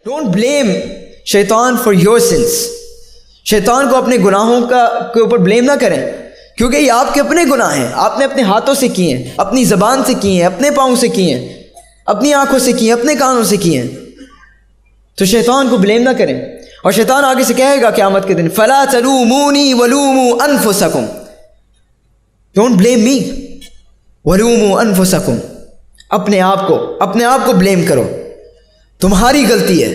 Don't blame شیطان for your since. شیطان کو اپنے گناہوں کے اوپر بلیم نہ کریں، کیونکہ یہ آپ کے اپنے گناہ ہیں. آپ نے اپنے ہاتھوں سے کیے ہیں، اپنی زبان سے کیے ہیں، اپنے پاؤں سے کیے ہیں، اپنی آنکھوں سے کیے ہیں، اپنے کانوں سے کیے ہیں. تو شیطان کو بلیم نہ کریں. اور شیطان آگے سے کہے گا قیامت کے دن فَلَا تَلُومُونِي وَلُومُوا أَنفُسَكُمْ. ڈونٹ بلیم می وَلُومُوا أَنفُسَكُمْ. اپنے آپ کو بلیم کرو، تمہاری غلطی ہے.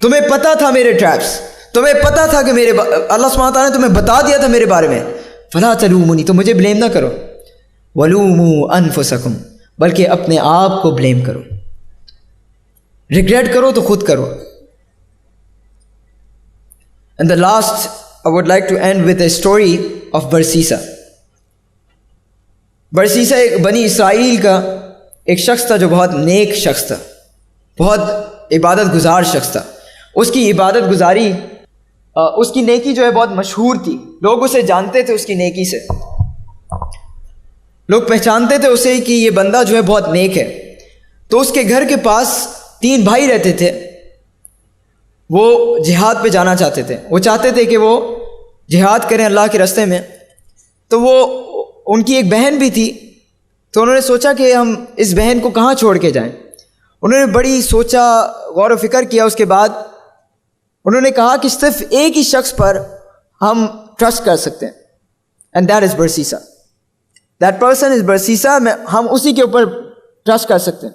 تمہیں پتا تھا میرے ٹریپس، تمہیں پتا تھا کہ اللہ سبحانہ تعالیٰ نے تمہیں بتا دیا تھا میرے بارے میں. فَلَا تَلُومُونِي، تو مجھے بلیم نہ کرو. وَلُومُوا أَنفُسَكُمْ، بلکہ اپنے آپ کو بلیم کرو. ریگریٹ کرو تو خود کرو. And the last, I would like to end with a story of برسیسا. برسیسا ایک بنی اسرائیل کا ایک شخص تھا جو بہت نیک شخص تھا، بہت عبادت گزار شخص تھا. اس کی عبادت گزاری، اس کی نیکی جو ہے بہت مشہور تھی. لوگ اسے جانتے تھے اس کی نیکی سے، لوگ پہچانتے تھے اسے کہ یہ بندہ جو ہے بہت نیک ہے. تو اس کے گھر کے پاس 3 بھائی رہتے تھے. وہ جہاد پہ جانا چاہتے تھے، وہ چاہتے تھے کہ وہ جہاد کریں اللہ کے راستے میں. تو ان کی ایک بہن بھی تھی. تو انہوں نے سوچا کہ ہم اس بہن کو کہاں چھوڑ کے جائیں. انہوں نے بڑی سوچا، غور و فکر کیا. اس کے بعد انہوں نے کہا کہ صرف ایک ہی شخص پر ہم ٹرسٹ کر سکتے ہیں، اینڈ دیٹ از برسیسا. دیٹ پرسن از برسیسا. ہم اسی کے اوپر ٹرسٹ کر سکتے ہیں.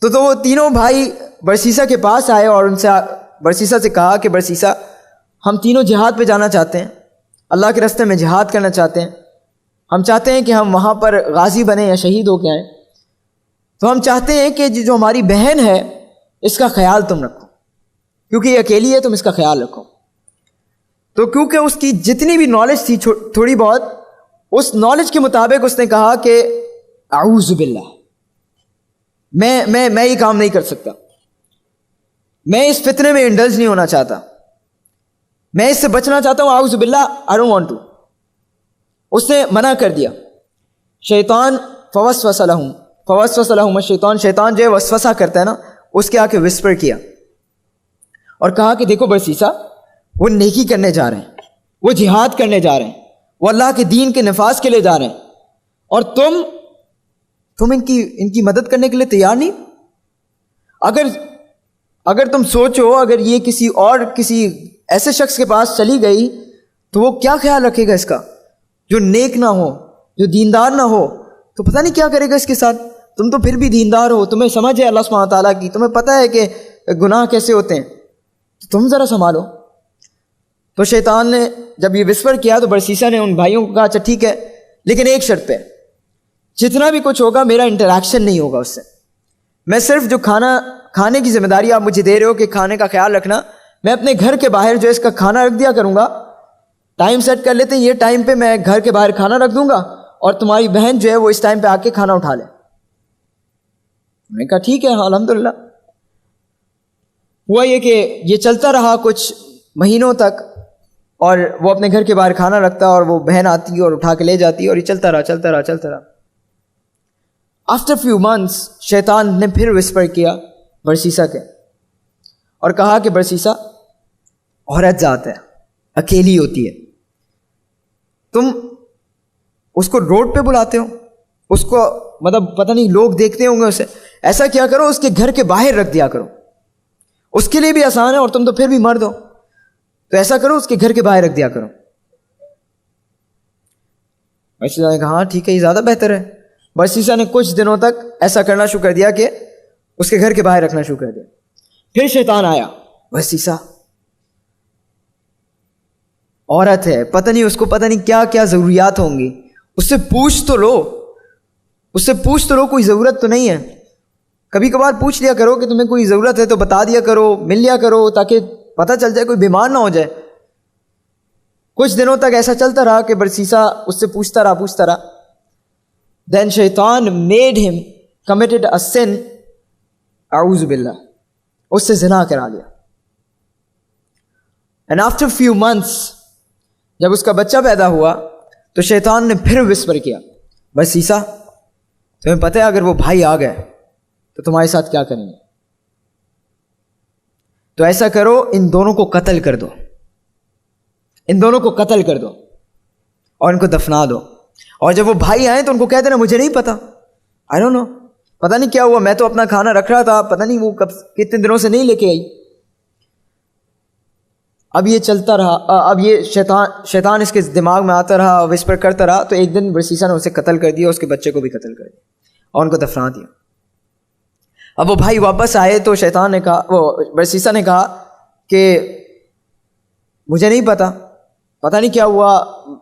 تو وہ تینوں بھائی برسیسا کے پاس آئے اور ان سے برسیسا سے کہا کہ برسیسا، ہم تینوں جہاد پہ جانا چاہتے ہیں، اللہ کے راستے میں جہاد کرنا چاہتے ہیں. ہم چاہتے ہیں کہ ہم وہاں پر غازی بنیں یا شہید ہو کے آئیں. تو ہم چاہتے ہیں کہ جو ہماری بہن ہے اس کا خیال تم رکھو، کیونکہ یہ اکیلی ہے، تم اس کا خیال رکھو. تو کیونکہ اس کی جتنی بھی نالج تھی تھوڑی بہت، اس نالج کے مطابق اس نے کہا کہ اعوذ باللہ، میں یہ کام نہیں کر سکتا، میں اس فتنے میں انڈلج نہیں ہونا چاہتا، میں اس سے بچنا چاہتا ہوں. اعوذ باللہ، آئی ڈونٹ وانٹ ٹو. اس نے منع کر دیا. شیطان فوسوس لہم الشیطان، شیطان جو ہے وسوسہ کرتا ہے نا، اس کے آ کے وسپر کیا اور کہا کہ دیکھو برسیسا، وہ نیکی کرنے جا رہے ہیں، وہ جہاد کرنے جا رہے ہیں، وہ اللہ کے دین کے نفاذ کے لیے جا رہے ہیں، اور تم ان کی مدد کرنے کے لیے تیار نہیں. اگر تم سوچو، اگر یہ کسی ایسے شخص کے پاس چلی گئی تو وہ کیا خیال رکھے گا اس کا، جو نیک نہ ہو، جو دیندار نہ ہو، تو پتہ نہیں کیا کرے گا اس کے ساتھ. تم تو پھر بھی دیندار ہو، تمہیں سمجھ ہے اللہ سبحانہ تعالیٰ کی، تمہیں پتہ ہے کہ گناہ کیسے ہوتے ہیں، تو تم ذرا سنبھالو. تو شیطان نے جب یہ وسپر کیا تو برسیسا نے ان بھائیوں کو کہا اچھا ٹھیک ہے، لیکن ایک شرط پہ، جتنا بھی کچھ ہوگا میرا انٹریکشن نہیں ہوگا اس سے. میں صرف جو کھانے کی ذمہ داری آپ مجھے دے رہے ہو کہ کھانے کا خیال رکھنا، میں اپنے گھر کے باہر جو اس کا کھانا رکھ دیا کروں گا. ٹائم سیٹ کر لیتے ہیں، یہ ٹائم پہ میں گھر کے باہر کھانا رکھ دوں گا اور تمہاری بہن جو ہے وہ اس ٹائم پہ آ کے کھانا اٹھا لے. میں نے کہا ٹھیک ہے، الحمدللہ. ہوا یہ کہ یہ چلتا رہا کچھ مہینوں تک، اور وہ اپنے گھر کے باہر کھانا رکھتا اور وہ بہن آتی اور اٹھا کے لے جاتی، اور یہ چلتا رہا. آفٹر فیو منتھس شیطان نے پھر وسپر کیا برسیسا کے اور کہا کہ برسیسا، عورت ذات ہے، اکیلی ہوتی ہے، تم اس کو روڈ پہ بلاتے ہو، اس کو مطلب پتہ نہیں لوگ دیکھتے ہوں گے اسے، ایسا کیا کرو اس کے گھر کے باہر رکھ دیا کرو، اس کے لیے بھی آسان ہے اور تم تو پھر بھی مرد ہو، تو ایسا کرو اس کے گھر کے باہر رکھ دیا کرو. برسیسا نے کہا ہاں ٹھیک ہے، یہ زیادہ بہتر ہے. برسیسا نے کچھ دنوں تک ایسا کرنا شروع کر دیا کہ اس کے گھر کے باہر رکھنا شروع کر دیا. پھر شیطان آیا، برسیسا عورت ہے، پتہ نہیں اس کو پتہ نہیں کیا کیا ضروریات ہوں گی، اس سے پوچھ تو لو، کوئی ضرورت تو نہیں ہے. کبھی کبھار پوچھ لیا کرو کہ تمہیں کوئی ضرورت ہے تو بتا دیا کرو، مل لیا کرو، تاکہ پتہ چل جائے، کوئی بیمار نہ ہو جائے. کچھ دنوں تک ایسا چلتا رہا کہ برسیسا اس سے پوچھتا رہا. Then شیطان made him committed a sin، اعوذ باللہ، اس سے زنا کرا لیا. And after few months جب اس کا بچہ پیدا ہوا تو شیطان نے پھر وسپر کیا، برسیسا تمہیں پتہ ہے اگر وہ بھائی آ گئے تو تمہارے ساتھ کیا کریں گے. تو ایسا کرو ان دونوں کو قتل کر دو، ان دونوں کو قتل کر دو اور ان کو دفنا دو. اور جب وہ بھائی آئیں تو ان کو کہہ دینا مجھے نہیں پتا، آئی ڈونٹ نو، پتہ نہیں کیا ہوا، میں تو اپنا کھانا رکھ رہا تھا، پتہ نہیں وہ کتنے دنوں سے نہیں لے کے آئی. اب یہ چلتا رہا، اب یہ شیطان اس کے دماغ میں آتا رہا، وسپر کرتا رہا. تو ایک دن برسیسا نے اسے قتل کر دیا، اس کے بچے کو بھی قتل کر دیا اور ان کو دفنا دیا. اب وہ بھائی واپس آئے تو شیطان نے کہا، وہ برسیسا نے کہا کہ مجھے نہیں پتا، پتہ نہیں کیا ہوا،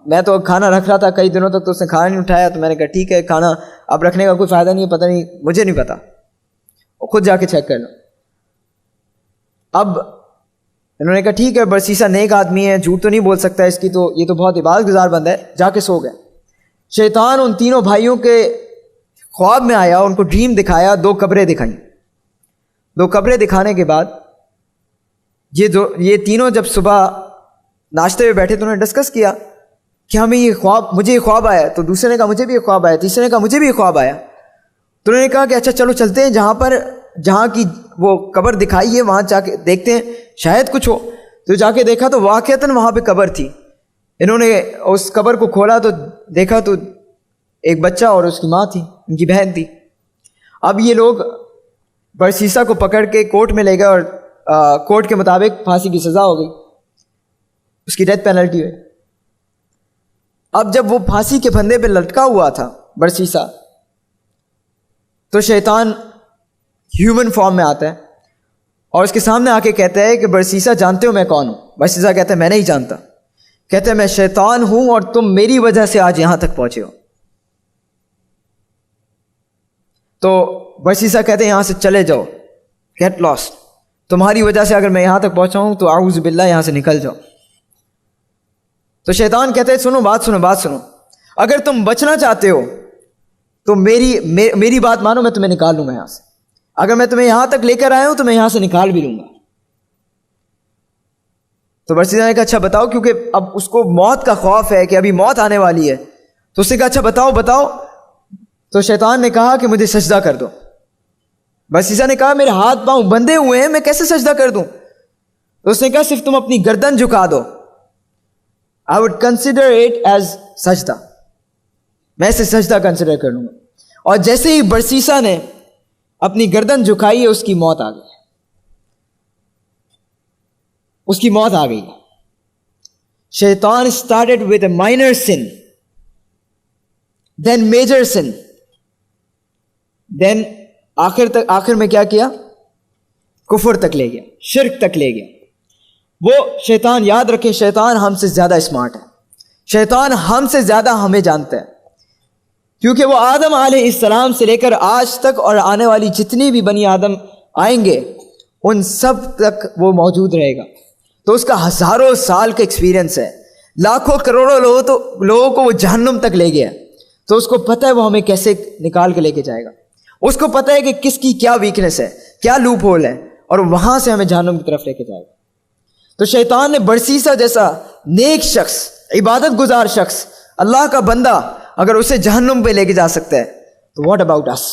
میں تو کھانا رکھ رہا تھا کئی دنوں تک تو اس نے کھانا نہیں اٹھایا. تو میں نے کہا ٹھیک ہے، کھانا اب رکھنے کا کوئی فائدہ نہیں ہے، پتہ نہیں، مجھے نہیں پتا، خود جا کے چیک کر لو. اب انہوں نے کہا ٹھیک ہے، برسیسا نیک آدمی ہے، جھوٹ تو نہیں بول سکتا اس کی، تو یہ تو بہت عبادت گزار بندہ ہے، جا کے سو گئے. شیطان ان تینوں بھائیوں کے خواب میں آیا، ان کو ڈریم دکھایا، 2 قبریں دکھائیں. 2 قبریں دکھانے کے بعد یہ تینوں جب صبح ناشتے میں بیٹھے تو انہوں نے ڈسکس کیا کہ ہمیں مجھے یہ خواب آیا. تو دوسرے نے کہا مجھے بھی یہ خواب آیا، تیسرے نے کہا مجھے بھی یہ خواب آیا. تو انہوں نے کہا کہ اچھا چلو چلتے ہیں جہاں کی وہ قبر دکھائی ہے وہاں جا کے دیکھتے ہیں، شاید کچھ ہو. تو جا کے دیکھا تو واقعتاً وہاں پہ قبر تھی. انہوں نے اس قبر کو کھولا تو دیکھا تو ایک بچہ اور اس کی ماں تھی، ان کی بہن تھی. اب یہ لوگ برسیسا کو پکڑ کے کورٹ میں لے گئے اور کورٹ کے مطابق پھانسی کی سزا ہو گئی، اس کی ڈیتھ پینلٹی ہوئی. اب جب وہ پھانسی کے پھندے پہ لٹکا ہوا تھا برسیسا، تو شیطان ہیومن فارم میں آتا ہے اور اس کے سامنے آ کے کہتا ہے کہ برسیسا جانتے ہو میں کون ہوں؟ برسیسا کہتا ہے میں نہیں جانتا. کہتا ہے میں شیطان ہوں اور تم میری وجہ سے آج یہاں تک پہنچے ہو. تو برسیسا کہتے ہیں یہاں سے چلے جاؤ، گیٹ لاسٹ، تمہاری وجہ سے اگر میں یہاں تک پہنچا ہوں تو اعوذ باللہ یہاں سے نکل جاؤ. تو شیطان کہتے ہیں سنو بات سنو، اگر تم بچنا چاہتے ہو تو میری بات مانو، میں تمہیں نکال لوں گا یہاں سے. اگر میں تمہیں یہاں تک لے کر آیا ہوں تو میں یہاں سے نکال بھی لوں گا. تو برسیسا نے کہا اچھا بتاؤ، کیونکہ اب اس کو موت کا خوف ہے کہ ابھی موت آنے والی ہے. تو اس نے کہا اچھا بتاؤ. تو شیطان نے کہا کہ مجھے سجدہ کر دو. برسیسا نے کہا میرے ہاتھ پاؤں بندھے ہوئے ہیں، میں کیسے سجدہ کر دوں؟ تو اس نے کہا صرف تم اپنی گردن جھکا دو، I would consider it as سجدہ، میں اسے سجدہ کنسیڈر کر لوں گا. اور جیسے ہی برسیسا نے اپنی گردن جھکائی ہے، اس کی موت آ گئی، اس کی موت آ گئی. شیطان started with a minor sin, then major sin, then آخر میں کیا کفر تک لے گیا، شرک تک لے گیا. وہ شیطان، یاد رکھیں، شیطان ہم سے زیادہ اسمارٹ ہے، شیطان ہم سے زیادہ ہمیں جانتا ہے، کیونکہ وہ آدم علیہ السلام سے لے کر آج تک اور آنے والی جتنی بھی بنی آدم آئیں گے ان سب تک وہ موجود رہے گا. تو اس کا ہزاروں سال کا ایکسپیرینس ہے، لاکھوں کروڑوں لوگوں کو وہ جہنم تک لے گیا. تو اس کو پتہ ہے وہ ہمیں کیسے نکال کے لے کے جائے گا، اس کو پتہ ہے کہ کس کی کیا ویکنس ہے، کیا لوپ ہول ہے، اور وہاں سے ہمیں جہنم کی طرف لے کے جائے گا. تو شیطان نے برسیسا جیسا نیک شخص، عبادت گزار شخص، اللہ کا بندہ اگر اسے جہنم پہ لے کے جا سکتا ہے تو واٹ اباؤٹ اس؟